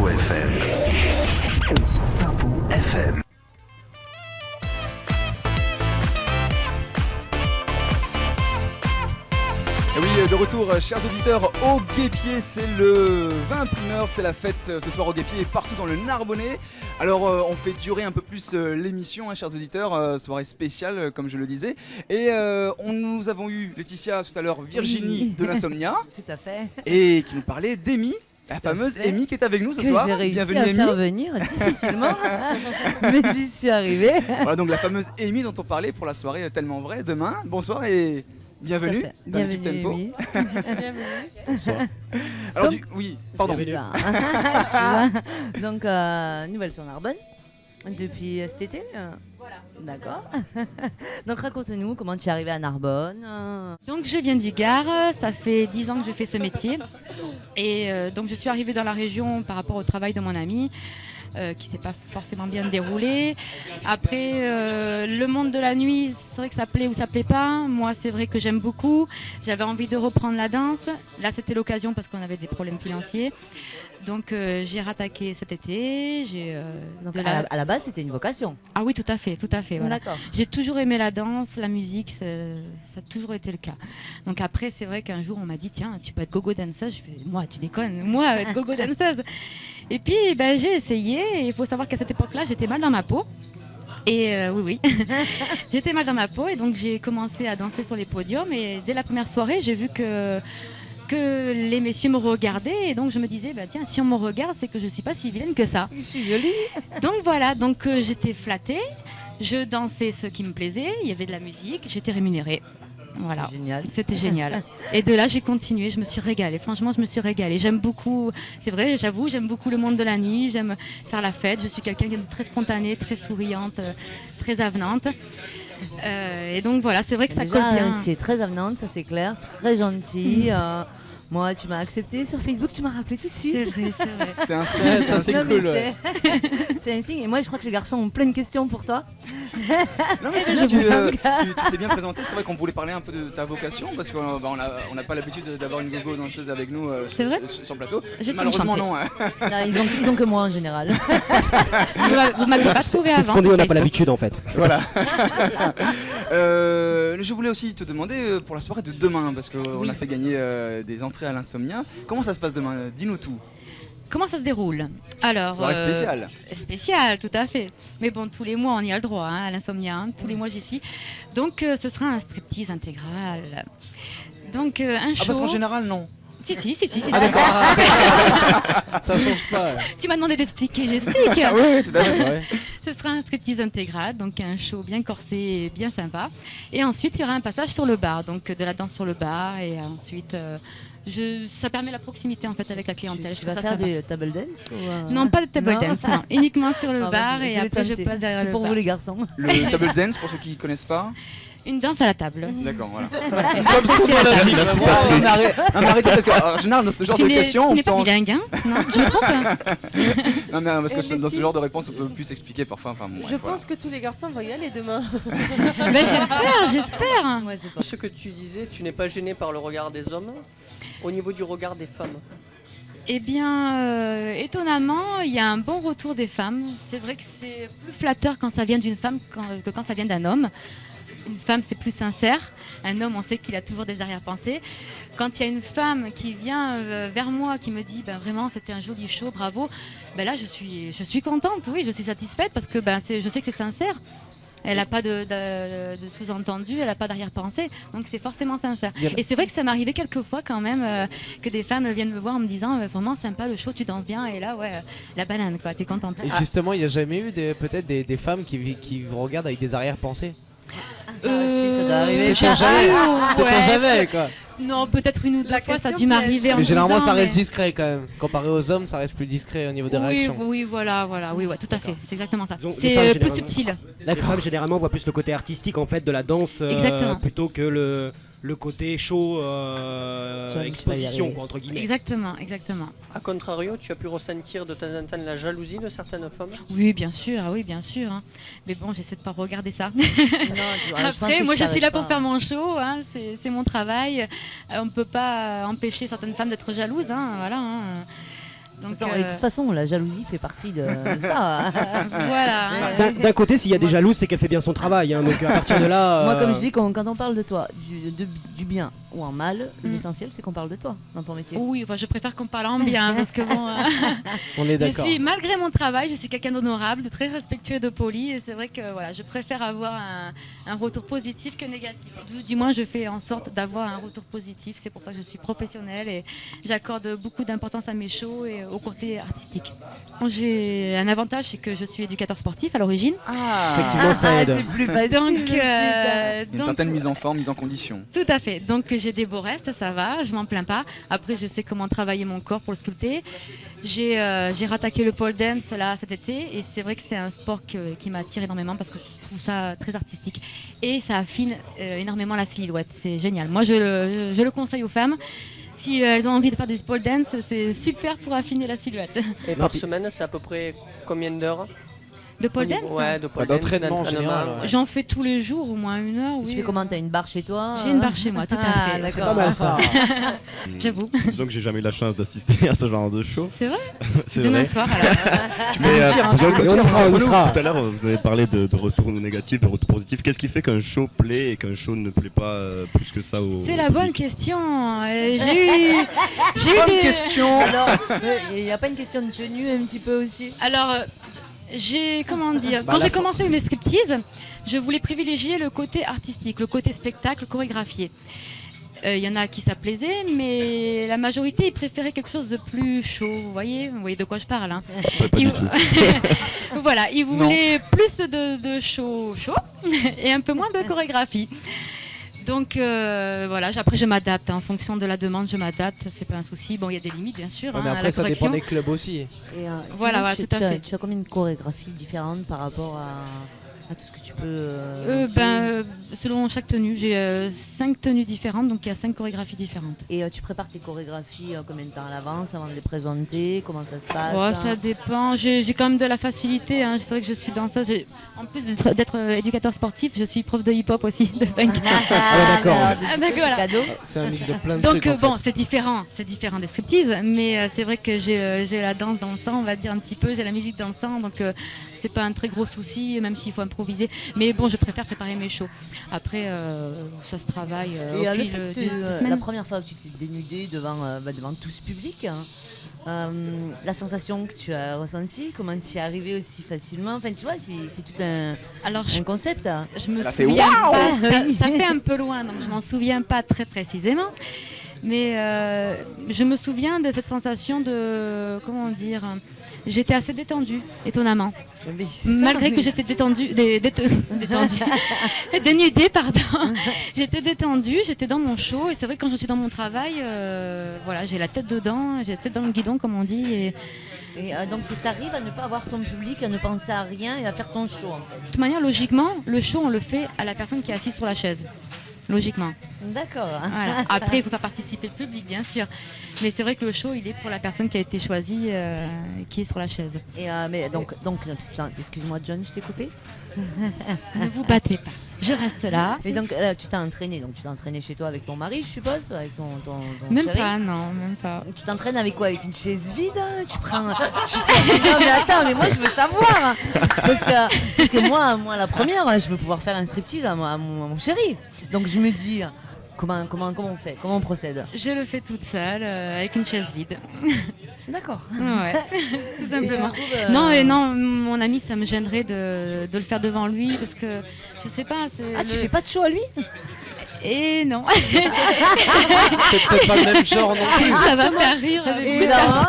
Tempo FM. Tempo FM. Et oui, de retour, chers auditeurs, au Guépier, c'est le 21h, c'est la fête ce soir au Guépier et partout dans le Narbonnais. Alors, on fait durer un peu plus l'émission, chers auditeurs, soirée spéciale, comme je le disais. Et nous avons eu Laetitia tout à l'heure, Virginie de l'Insomnia. Tout à fait. Et qui nous parlait d'Amy. La fameuse Amy qui est avec nous ce soir. J'ai réussi Bienvenue à Amy. faire venir difficilement, mais j'y suis arrivée. Voilà donc la fameuse Amy dont on parlait pour la soirée tellement vraie demain. Bonsoir et bienvenue dans l'équipe Bienvenue, Tempo. Amy. Bonsoir. Alors Donc- oui, pardon. Donc, nouvelle sur Narbonne depuis cet été. Voilà. D'accord. Donc raconte-nous comment tu es arrivée à Narbonne. Donc je viens du Gard, ça fait 10 ans que je fais ce métier. Et donc je suis arrivée dans la région par rapport au travail de mon ami. Qui s'est pas forcément bien déroulé. Après, le monde de la nuit, c'est vrai que ça plaît ou ça plaît pas. Moi, c'est vrai que j'aime beaucoup. J'avais envie de reprendre la danse. Là, c'était l'occasion parce qu'on avait des problèmes financiers. Donc, j'ai rattaqué cet été. Donc à la base, c'était une vocation. Ah oui, tout à fait, voilà. D'accord. J'ai toujours aimé la danse, la musique, ça a toujours été le cas. Donc après, c'est vrai qu'un jour, on m'a dit, tiens, tu peux être gogo danseuse. Je fais, moi, tu déconnes, moi, être gogo danseuse. Et puis, ben, j'ai essayé. Et il faut savoir qu'à cette époque-là, j'étais mal dans ma peau. Et oui, j'étais mal dans ma peau. Et donc, j'ai commencé à danser sur les podiums. Et dès la première soirée, j'ai vu que les messieurs me regardaient. Et donc, je me disais, bah, tiens, si on me regarde, c'est que je ne suis pas si vilaine que ça. Je suis jolie. Donc voilà, j'étais flattée, je dansais ce qui me plaisait, il y avait de la musique, j'étais rémunérée. Voilà. C'est génial. C'était génial. Et de là, j'ai continué, je me suis régalée. Franchement, je me suis régalée. J'aime beaucoup, c'est vrai, j'avoue, j'aime beaucoup le monde de la nuit, j'aime faire la fête. Je suis quelqu'un de très spontanée, très souriante, très avenante. Et donc voilà, c'est vrai que ça Déjà, colle bien. tu es très avenante, ça c'est clair, très gentille. Moi, tu m'as accepté sur Facebook, tu m'as rappelé tout de suite. C'est vrai, c'est vrai. C'est un signe. Ouais, ça c'est Non, mais cool. Ouais. c'est un signe. Et moi, je crois que les garçons ont plein de questions pour toi. Non mais c'est bien, tu t'es bien présenté. C'est vrai qu'on voulait parler un peu de ta vocation parce qu'on n'a pas l'habitude d'avoir une gogo danseuse avec nous C'est vrai sur le plateau. Je suis Malheureusement enchantée. non. Non, ils ont que moi en général. Vous m'avez pas trouvé C'est ce avant. qu'on dit, sur on n'a pas Facebook. l'habitude en fait. Voilà. Je voulais aussi te demander pour la soirée de demain parce qu'on Oui. a fait gagner des entrées à l'Insomnia. Comment ça se passe demain? Dis-nous tout. Comment ça se déroule? Alors, Soirée spéciale. Spécial, tout à fait. Mais bon, tous les mois, on y a le droit, à l'Insomnia. Hein. Tous les mois, j'y suis. Donc, ce sera un striptease intégral. Donc, un Ah show. parce qu'en général non. Si. Ah d'accord. Ça change pas. Tu m'as demandé d'expliquer, j'explique. Ah oui, tout à fait. Ouais. Ce sera un striptease intégral, donc un show bien corsé et bien sympa. Et ensuite, il y aura un passage sur le bar, donc de la danse sur le bar. Et ensuite, ça permet la proximité en fait avec la clientèle. Tu Je vas trouve ça faire sympa. des table dance ou, Non, pas de table Non. dance, non. Uniquement sur le Ah, bar vas-y, et l'ai après je tenté. passe derrière C'était le pour bar. vous les garçons. Le table dance pour ceux qui connaissent pas. Une danse à la table. D'accord, voilà. Comme son nom l'indique. Merci Patrick. Non mais arrêtez parce qu'en général dans ce genre Tu de n'es questions tu on n'es pas pense. bilingue, hein? Non, je me trompe hein. Non mais parce que dans ce genre de réponse on peut plus expliquer parfois. Enfin, bon, Je bref, voilà. pense que tous les garçons vont y aller demain. Ben, j'espère. Moi, je pense. Ce que tu disais, tu n'es pas gêné par le regard des hommes. Au niveau du regard des femmes, Eh bien, étonnamment, il y a un bon retour des femmes. C'est vrai que c'est plus flatteur quand ça vient d'une femme que quand ça vient d'un homme. Une femme, c'est plus sincère. Un homme, on sait qu'il a toujours des arrière-pensées. Quand il y a une femme qui vient vers moi, qui me dit vraiment c'était un joli show, bravo, ben là je suis contente, oui, je suis satisfaite parce que je sais que c'est sincère. Elle n'a pas de sous-entendu, elle n'a pas d'arrière-pensée, donc c'est forcément sincère. Et c'est vrai que ça m'est arrivé quelques fois quand même que des femmes viennent me voir en me disant vraiment sympa le show, tu danses bien, et là ouais, la banane quoi, t'es contente. Et justement, il n'y a jamais eu peut-être des femmes qui vous regardent avec des arrière-pensées? Si, ça doit arriver. C'est pas jamais quoi. Non, peut-être une ou deux La fois ça a question dû m'arriver en Mais me généralement disant, ça reste mais- discret quand même. Comparé aux hommes, ça reste plus discret au niveau des réactions. Oui, voilà, oui, ouais, tout à fait, c'est exactement ça. Disons, les C'est femmes, plus généralement- subtil. Les D'accord. femmes généralement voient plus le côté artistique en fait de la danse Exactement. plutôt que le côté show Tu vas y exposition arriver. quoi, entre guillemets. Exactement. a contrario, tu as pu ressentir de temps en temps la jalousie de certaines femmes. Oui, bien sûr. Hein. Mais bon, j'essaie de pas regarder ça. Non, je pense Après, que moi, je suis t'arrêtes là pour pas. faire mon show. Hein. C'est mon travail. On ne peut pas empêcher certaines femmes d'être jalouses. Hein. Voilà. Hein. Donc, Et de toute façon, la jalousie fait partie de ça. voilà. D'un côté, s'il y a des jalouses, c'est qu'elle fait bien son travail. Hein, donc à partir de là. Moi, comme je dis, quand on parle de toi, du bien ou en mal, Mm. l'essentiel c'est qu'on parle de toi dans ton métier. Oui, enfin, je préfère qu'on parle en bien parce que bon, On est je d'accord. suis malgré mon travail, je suis quelqu'un d'honorable, de très respectueux et de poli, et c'est vrai que voilà, je préfère avoir un retour positif que négatif. Du moins, je fais en sorte d'avoir un retour positif. C'est pour ça que je suis professionnelle et j'accorde beaucoup d'importance à mes shows et au côté artistique. J'ai un avantage, c'est que je suis éducateur sportif à l'origine. Effectivement, ça aide. c'est plus facile. Donc, aussi, Une certaine mise en forme, mise en condition. tout à fait. Donc j'ai des beaux restes, ça va, je m'en plains pas. Après, je sais comment travailler mon corps pour le sculpter. J'ai rattaqué le pole dance là cet été et c'est vrai que c'est un sport qui m'attire énormément parce que je trouve ça très artistique et ça affine énormément la silhouette. C'est génial. Moi, je le conseille aux femmes. Si elles ont envie de faire du pole dance, c'est super pour affiner la silhouette. Et par semaine, c'est à peu près combien d'heures De pole dance Ouais, de pole dance, D'entraînement en général. Ouais. J'en fais tous les jours, au moins 1 heure. Oui. Tu fais comment? T'as une barre chez toi? J'ai une barre chez moi, tout à fait. d'accord. C'est pas mal ça. J'avoue. Disons que j'ai jamais eu la chance d'assister à ce genre de show. C'est vrai. C'est Demain vrai. soir, alors. Et on y sera, on y sera. Tout à l'heure, vous avez parlé de retour négatif, de retour positif. Qu'est-ce qui fait qu'un show plaît et qu'un show ne plaît pas plus que ça au C'est la au bonne public question. J'ai eu Bonne des... question. Alors, il n'y a pas une question de tenue un petit peu aussi? Alors, comment dire, Bah, quand la j'ai fo- commencé mes striptease, je voulais privilégier le côté artistique, le côté spectacle chorégraphié. Il y en a qui ça plaisait, mais la majorité ils préféraient quelque chose de plus chaud. Vous voyez de quoi je parle. Hein. Ouais, pas Ils- du tout. Voilà, ils voulaient plus de chaud et un peu moins de chorégraphie. Donc voilà, après je m'adapte, hein. En fonction de la demande, je m'adapte, c'est pas un souci. Bon, il y a des limites bien sûr, Ouais, mais hein, à après, la ça correction. dépend des clubs aussi. Et, Voilà, sinon, voilà, tout à fait. Tu as combien de chorégraphies différentes par rapport à tout ce que tu peux Selon chaque tenue, j'ai 5 tenues différentes, donc il y a 5 chorégraphies différentes. Et tu prépares tes chorégraphies combien de temps à l'avance avant de les présenter? Comment ça se passe? Ouais, ça dépend. J'ai quand même de la facilité. Hein. C'est vrai que je suis danseuse. En plus d'être éducateur sportif, je suis prof de hip-hop aussi, de funk. d'accord. Ah, d'accord, voilà. Cadeau. C'est un mix de plein de Donc trucs. en fait. bon, c'est différent des striptease, mais c'est vrai que j'ai la danse dans le sang, on va dire un petit peu. J'ai la musique dans le sang, donc c'est pas un très gros souci, même s'il faut improviser. Mais bon, je préfère préparer mes shows. Après, ça se travaille Et au le fil fait des que, semaines. la première fois que tu t'es dénudée devant tout ce public, la sensation que tu as ressentie, comment tu y es arrivée aussi facilement, enfin tu vois, c'est tout Alors, un concept. Hein. je me Ça fait souviens waouh pas, Oui. ça fait un peu loin, donc je m'en souviens pas très précisément. Mais je me souviens de cette sensation de, comment dire, j'étais assez détendue, étonnamment. Mais ça, Malgré mais- que j'étais détendue, dénudée, pardon. J'étais détendue, j'étais dans mon show et c'est vrai que quand je suis dans mon travail, voilà, j'ai la tête dedans, j'ai la tête dans le guidon comme on dit. Et donc tu arrives à ne pas avoir ton public, à ne penser à rien et à faire ton show en fait. de toute manière, logiquement, le show on le fait à la personne qui est assise sur la chaise. Logiquement. D'accord. Voilà. Après, il faut faire participer le public, bien sûr. Mais c'est vrai que le show, il est pour la personne qui a été choisie, qui est sur la chaise. Et mais donc excuse-moi John, je t'ai coupé. Ne vous battez pas. Je reste là. Et donc tu t'es entraîné chez toi avec ton mari, je suppose, avec ton Même chéri. pas, non, même pas. Tu t'entraînes avec quoi? Avec une chaise vide? Tu prends. Non mais attends, mais moi je veux savoir. Parce que moi la première, je veux pouvoir faire un striptease à mon chéri. Donc je me dis, comment on fait? Comment on procède? Je le fais toute seule, avec une chaise vide. D'accord. Ouais, tout Et tu simplement. trouves, Non, et non, mon ami, ça me gênerait de le faire devant lui parce que je sais pas. Ah, tu fais pas de show à lui? Et non, C'est peut-être pas le même genre non plus. ça va faire rire. Et là,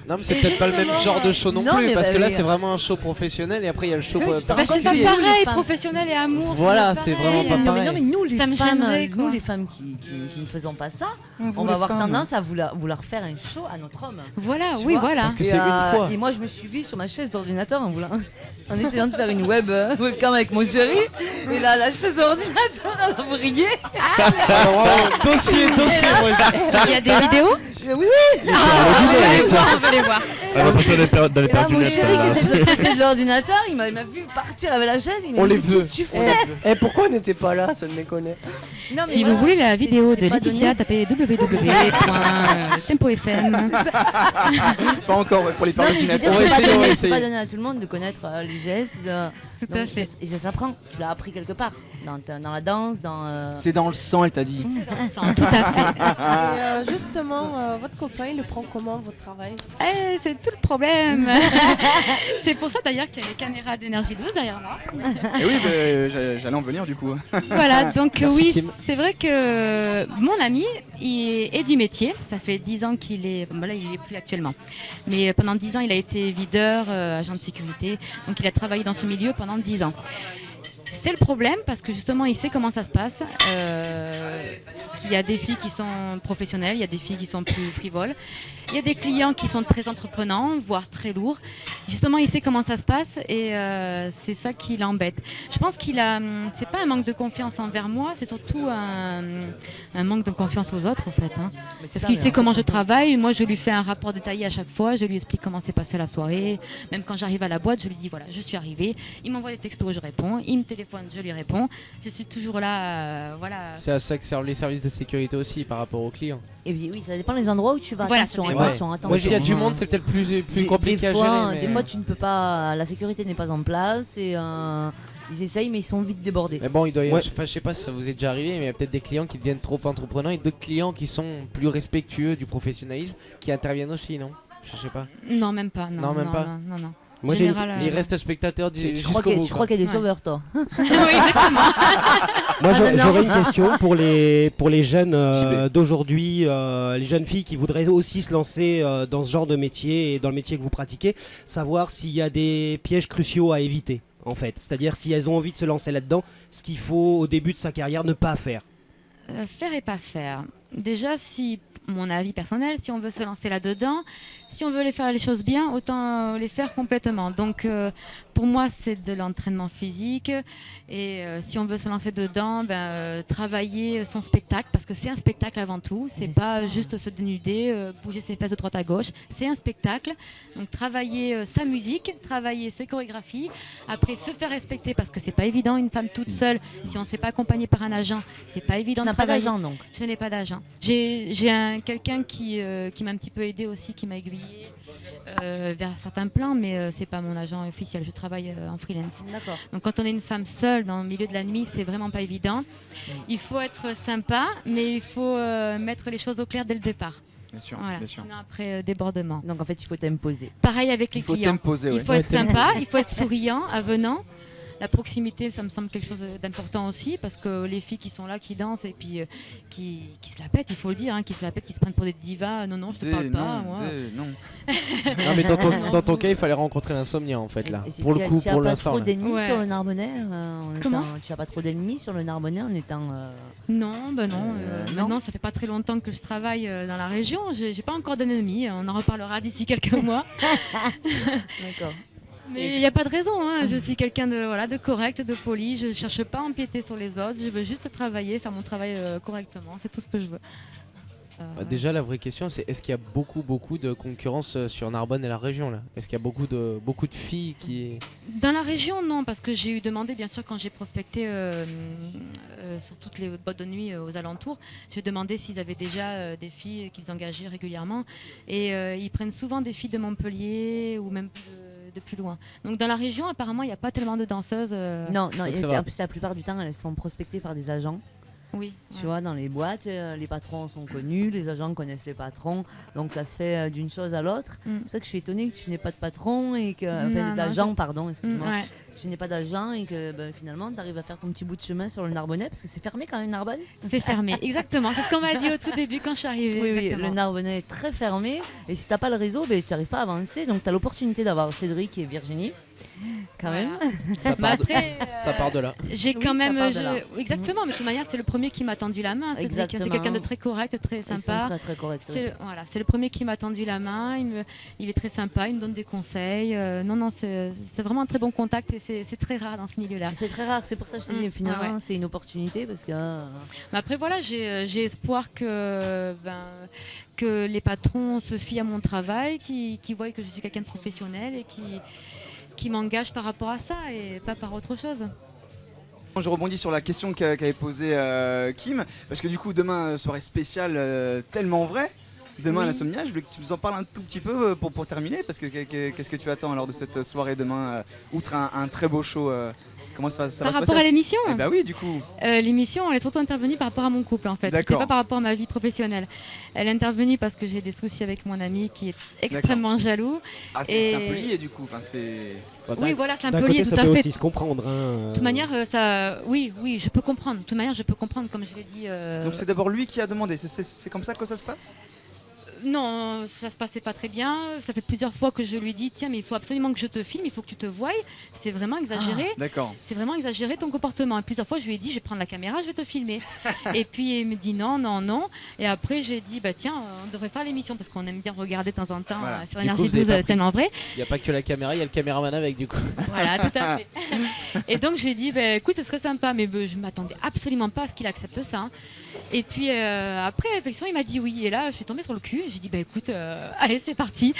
Non, mais c'est peut-être pas le même genre de show non, Non, plus. mais Parce bah que là, oui. c'est vraiment un show professionnel et après, il y a le show Oui, tu t'en Bah, c'est pas particulier. pareil, Femmes. professionnel et amour. Voilà, pas c'est pareil. vraiment pas Non, pareil. mais nous les Ça me femmes, gênerait, quoi. nous les femmes qui ne faisons pas ça, on va avoir tendance à vouloir faire un show à notre homme. Voilà, Tu oui, vois, voilà. Parce que Et, c'est une fois. Et moi, je me suis vue sur ma chaise d'ordinateur en essayant de faire une webcam avec mon chéri. Et là, la chaise d'ordinateur, elle a brillé. Alors, vraiment, dossier, moi. Il y a des vidéos. Oui, On va les voir. Elle va passer dans les et là, paires du mon net. chéri Là. qui était de l'autre côté de l'ordinateur, il m'a vu partir avec la chaise, il m'a On dit les veut. qu'est-ce que tu fais Eh, pourquoi on n'était pas là? Ça ne déconne. Non, mais Si voilà, vous voulez la c'est- vidéo c'est de pas Laetitia, donné. tapez www.tempo.fm. Pas encore pour les Non, paires mais je veux dire, d'ordinateur. On va c'est pas essayer, on va donné, c'est pas essayer. donné à tout le monde de connaître les gestes. Tout à fait. Et ça s'apprend. Tu l'as appris quelque part. Dans la danse, dans. C'est dans le sang, elle t'a dit. Tout à fait. Et justement, votre copain, il le prend comment, votre travail? Eh, c'est tout le problème. C'est pour ça d'ailleurs qu'il y a les caméras d'énergie 12 derrière moi. Et oui, j'allais en venir du coup. Voilà, donc Merci, oui, Kim. c'est vrai que mon ami il est du métier. Ça fait 10 ans qu'il est. Bon, là, il est plus actuellement. Mais pendant 10 ans, il a été videur, agent de sécurité. Donc il a travaillé dans ce milieu pendant 10 ans. C'est le problème parce que justement il sait comment ça se passe. Il y a des filles qui sont professionnelles, il y a des filles qui sont plus frivoles. Il y a des clients qui sont très entreprenants, voire très lourds. Justement, il sait comment ça se passe et c'est ça qui l'embête. Je pense qu'il a, c'est pas un manque de confiance envers moi, c'est surtout un manque de confiance aux autres en fait. Hein. Parce qu'il sait comment je travaille. Moi, je lui fais un rapport détaillé à chaque fois. Je lui explique comment s'est passée la soirée. Même quand j'arrive à la boîte, je lui dis voilà, je suis arrivée. Il m'envoie des textos, je réponds. Il me téléphone, je lui réponds. Je suis toujours là, voilà. C'est à ça que servent les services de sécurité aussi par rapport aux clients. Et puis oui, ça dépend des endroits où tu vas. Voilà, Attention, ça dépend. attention, Moi, attention. s'il y a du monde, c'est peut-être plus compliqué à des fois, gérer. mais- Des fois, tu ne peux pas. La sécurité n'est pas en place et ils essayent, mais ils sont vite débordés. Mais bon, il doit y Ouais. enfin, je sais pas si ça vous est déjà arrivé, mais il y a peut-être des clients qui deviennent trop entreprenants et d'autres clients qui sont plus respectueux du professionnalisme qui interviennent aussi, non? Je sais pas. Non, même pas. Non, Non, même pas. Non. Moi, j'ai une- Général, Ils restent spectateurs Tu crois jusqu'au bout. tu crois qu'il y a des Ouais. sauveurs, toi? oui, exactement. Moi, Ah, non. j'aurais une question pour les jeunes JB. d'aujourd'hui, les jeunes filles qui voudraient aussi se lancer dans ce genre de métier et dans le métier que vous pratiquez, savoir s'il y a des pièges cruciaux à éviter, en fait. C'est-à-dire si elles ont envie de se lancer là-dedans, ce qu'il faut au début de sa carrière ne pas faire. Faire et pas faire. Déjà, si mon avis personnel, si on veut se lancer là-dedans, si on veut les faire les choses bien, autant les faire complètement. Donc, pour moi, c'est de l'entraînement physique. Et si on veut se lancer dedans, travailler son spectacle, parce que c'est un spectacle avant tout. C'est Mais pas ça. juste se dénuder, bouger ses fesses de droite à gauche. C'est un spectacle. Donc, travailler sa musique, travailler ses chorégraphies. Après, se faire respecter, parce que c'est pas évident, une femme toute seule, si on ne se fait pas accompagner par un agent, c'est pas Tu évident n'as de pas travailler. d'agent, donc. Je n'ai pas d'agent. J'ai quelqu'un qui m'a un petit peu aidé aussi, qui m'a aiguillé vers certains plans, mais c'est pas mon agent officiel. Je travaille en freelance. D'accord. Donc quand on est une femme seule dans le milieu de la nuit, c'est vraiment pas évident. Il faut être sympa, mais il faut mettre les choses au clair dès le départ. Bien sûr, Voilà. bien sûr. Sinon après débordement. Donc en fait, il faut t'imposer. Pareil avec les Il faut clients. t'imposer, Il ouais. faut être sympa, il faut être souriant, avenant. La proximité, ça me semble quelque chose d'important aussi, parce que les filles qui sont là, qui dansent et puis qui se la pètent, il faut le dire, hein, qui se la pètent, qui se prennent pour des divas. Non, je te parle pas, moi. Non. Non, mais dans ton cas, il fallait rencontrer l'insomnia en fait là. Et si Pour le tu as- coup, tu as pour pas l'instant. trop là. d'ennemis Ouais. sur le Narbonnais Comment tu as pas trop d'ennemis sur le Narbonnais en étant. Non, non. non. Maintenant, ça fait pas très longtemps que je travaille dans la région. J'ai pas encore d'ennemis. On en reparlera d'ici quelques mois. D'accord. Mais il n'y a pas de raison. Hein. Je suis quelqu'un de correct, de poli. Je cherche pas à empiéter sur les autres. Je veux juste travailler, faire mon travail correctement. C'est tout ce que je veux. Déjà, la vraie question, c'est est-ce qu'il y a beaucoup de concurrence sur Narbonne et la région là? Est-ce qu'il y a beaucoup de filles qui. Dans la région, non, parce que j'ai eu demandé, bien sûr, quand j'ai prospecté sur toutes les boîtes de nuit aux alentours, j'ai demandé s'ils avaient déjà des filles qu'ils engageaient régulièrement. Et ils prennent souvent des filles de Montpellier ou même de plus loin. Donc dans la région, apparemment, il n'y a pas tellement de danseuses. Non, Donc et ça va. en plus, la plupart du temps, elles sont prospectées par des agents. Oui. Tu vois, dans les boîtes, les patrons sont connus, les agents connaissent les patrons, donc ça se fait d'une chose à l'autre. Mm. C'est pour ça que je suis étonnée que tu n'aies pas de patron et que. Non, Enfin, non, d'agent, pardon, excuse-moi. Ouais. Tu n'es pas d'agent et que finalement, tu arrives à faire ton petit bout de chemin sur le Narbonnais, parce que c'est fermé quand même, Narbonne. C'est fermé, exactement. C'est ce qu'on m'a dit au tout début quand je suis arrivée. Oui, exactement. le Narbonnais est très fermé et si t'as pas le réseau, tu n'arrives pas à avancer. Donc tu as l'opportunité d'avoir Cédric et Virginie Quand même. Ça Mais part, de... après, ça part de là. j'ai Oui, quand ça même. part de là. Exactement, mais de toute manière, c'est le premier qui m'a tendu la main. C'est Exactement. quelqu'un de très correct, très Ils sont sympa. très très corrects. C'est le premier qui m'a tendu la main. Il est très sympa, il me donne des conseils. Non, c'est vraiment un très bon contact et c'est très rare dans ce milieu-là. C'est très rare, c'est pour ça que je te dis, finalement, ouais. c'est une opportunité parce que. Mais après, voilà, j'ai espoir que les patrons se fient à mon travail, qui voient que je suis quelqu'un de professionnel et qui m'engagent par rapport à ça et pas par autre chose. Je rebondis sur la question qu'avait posée Kim, parce que du coup demain, soirée spéciale tellement vraie. Demain à l'Insomnia, je voulais que tu nous en parles un tout petit peu pour terminer, parce que qu'est-ce que tu attends alors de cette soirée demain, outre un très beau show comment ça va se passer? Par rapport à l'émission Bah oui, du coup. L'émission, elle est surtout intervenue par rapport à mon couple en fait. C'était pas par rapport à ma vie professionnelle. Elle est intervenue parce que j'ai des soucis avec mon ami qui est extrêmement jaloux. Ah, c'est un peu lié du coup. Enfin, c'est... Oui, voilà, c'est un D'un peu lié, côté, tout ça à peut fait. aussi se comprendre. Hein, De toute manière, oui, je peux comprendre. De toute manière, je peux comprendre, comme je l'ai dit. Donc c'est d'abord lui qui a demandé, c'est comme ça que ça se passe? Non, ça se passait pas très bien. Ça fait plusieurs fois que je lui dis tiens, mais il faut absolument que je te filme, il faut que tu te voies. C'est vraiment exagéré. D'accord. C'est vraiment exagéré ton comportement. Et plusieurs fois, je lui ai dit je vais prendre la caméra, je vais te filmer. Et puis il me dit non. Et après, j'ai dit bah tiens, on devrait faire l'émission parce qu'on aime bien regarder de temps en temps Voilà. sur Du coup, Énergie vous avez 12 pas tellement vrai. Il n'y a pas que la caméra, il y a le caméraman avec du coup. Voilà, tout à fait. Et donc je lui ai dit bah, écoute, ce serait sympa, mais je m'attendais absolument pas à ce qu'il accepte ça. Hein. Et puis après réflexion, il m'a dit oui. Et là, je suis tombée sur le cul. J'ai dit bah écoute. Allez, c'est parti.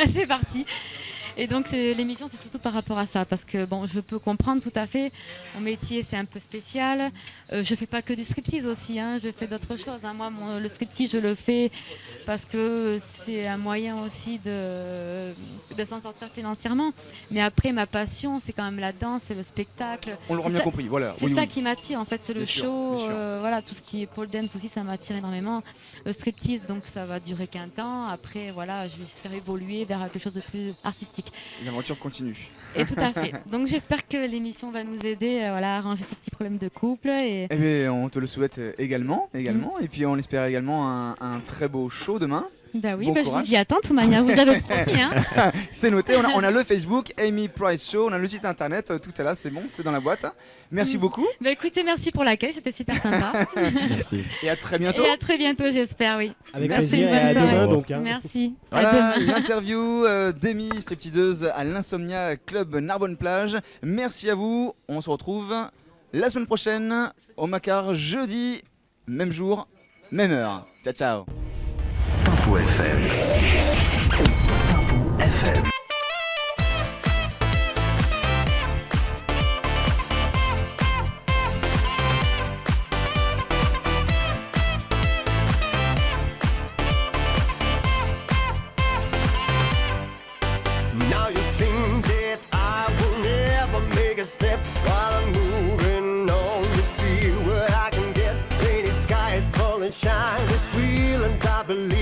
C'est parti. Et donc l'émission, c'est surtout par rapport à ça, parce que bon, je peux comprendre tout à fait. Mon métier, c'est un peu spécial. Je fais pas que du striptease aussi, hein, je fais d'autres choses. Hein. Moi, le striptease, je le fais parce que c'est un moyen aussi de s'en sortir financièrement. Mais après, ma passion, c'est quand même la danse, c'est le spectacle. On l'aura bien compris, voilà. C'est ça qui m'attire, en fait, c'est le Bien sûr, show. bien sûr. Voilà, tout ce qui est pole dance aussi, ça m'attire énormément. Le striptease, donc ça va durer qu'un temps. Après, voilà, je vais faire évoluer vers quelque chose de plus artistique. L'aventure continue. Et tout à fait. Donc j'espère que l'émission va nous aider à arranger ces petits problèmes de couple. Et... Eh bien, on te le souhaite également. Et puis on espère également un très beau show demain. Bah oui, Bon je courage. vous y attends de toute manière, vous avez promis. Hein. C'est noté, on a le Facebook, Amy Price Show, on a le site internet, tout est là, c'est bon, c'est dans la boîte. Merci beaucoup Bah écoutez, merci pour l'accueil, c'était super sympa. Merci. et à très bientôt. Et à très bientôt, j'espère, oui. Avec Merci, plaisir, une et à bonne demain soirée. donc. Hein. Merci. À Voilà demain. l'interview d'Amy, stripteaseuse à l'Insomnia Club Narbonne Plage. Merci à vous, on se retrouve la semaine prochaine au Macar, jeudi, même jour, même heure. Ciao ciao. Tempo FM. Tempo FM. Now you think that I will never make a step while I'm moving on to see what I can get. Lady skies falling, shine, it's real and I believe.